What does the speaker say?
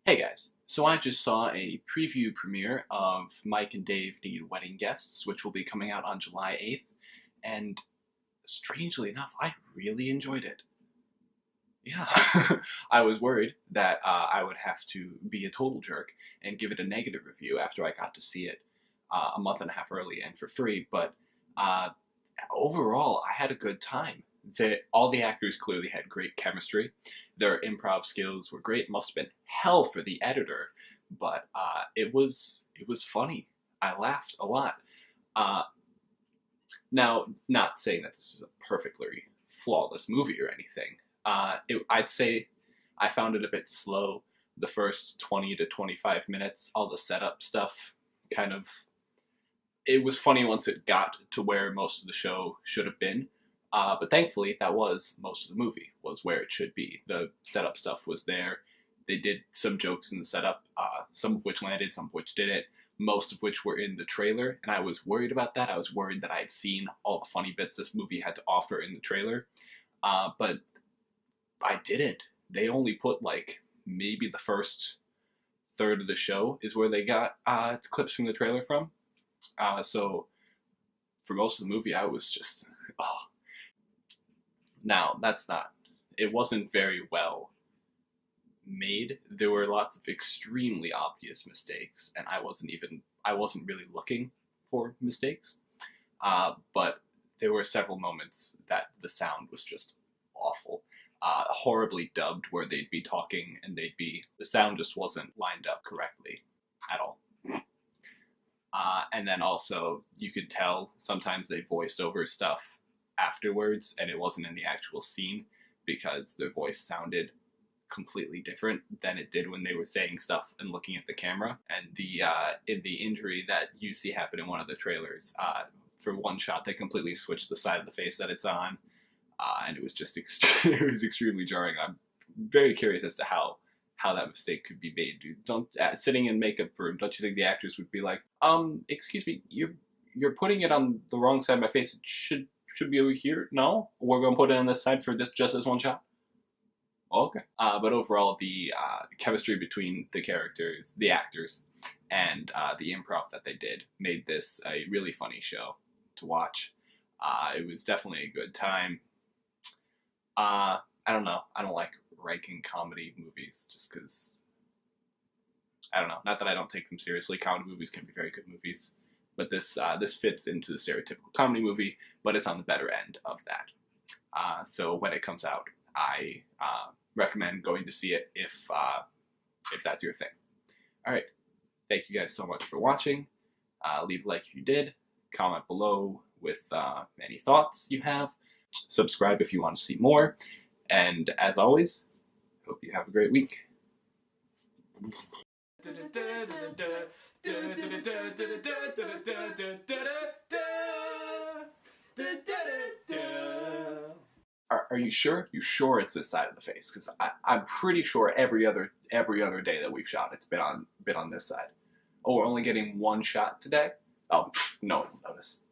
Hey guys, so I just saw a preview premiere of Mike and Dave Need Wedding Guests, which will be coming out on July 8th, and strangely enough, I really enjoyed it. Yeah, I was worried that I would have to be a total jerk and give it a negative review after I got to see it a month and a half early and for free, but uh, overall, I had a good time. All the actors clearly had great chemistry. Their improv skills were great. It must have been hell for the editor, but it was funny. I laughed a lot. Uh, Now, not saying that this is a perfectly flawless movie or anything. I'd say I found it a bit slow. The first 20 to 25 minutes, all the setup stuff, kind of. It was funny once it got to where most of the show should have been. But thankfully, that was most of the movie, was where it should be. The setup stuff was there. They did some jokes in the setup, some of which landed, some of which didn't, most of which were in the trailer, and I was worried about that. I was worried that I'd seen all the funny bits this movie had to offer in the trailer, but I didn't. They only put, like, maybe the first third of the show is where they got clips from the trailer from. So for most of the movie, I was just, oh. Now, it wasn't very well made. There were lots of extremely obvious mistakes, and I wasn't really looking for mistakes. But there were several moments that the sound was just awful. Horribly dubbed, where they'd be talking and the sound just wasn't lined up correctly at all. And then also, you could tell sometimes they voiced over stuff afterwards, and it wasn't in the actual scene because their voice sounded completely different than it did when they were saying stuff and looking at the camera. And in the injury that you see happen in one of the trailers, for one shot they completely switched the side of the face that it's on, and it was just it was extremely jarring. I'm very curious as to how that mistake could be made. Dude, sitting in makeup room, don't you think the actors would be like, excuse me, you're putting it on the wrong side of my face. It should be over here. No, we're gonna put it on this side for just this one shot. Okay. But overall, the chemistry between the characters, the actors, and the improv that they did made this a really funny show to watch. It was definitely a good time. I don't know. I don't like ranking comedy movies just because, I don't know. Not that I don't take them seriously. Comedy movies can be very good movies. But this fits into the stereotypical comedy movie, but it's on the better end of that. So when it comes out, I recommend going to see it if that's your thing. All right, thank you guys so much for watching. Leave a like if you did. Comment below with any thoughts you have. Subscribe if you want to see more. And as always, hope you have a great week. Are you sure? You sure it's this side of the face? Because I'm pretty sure every other day that we've shot, it's been on this side. Oh, we're only getting one shot today? Oh, no one will notice.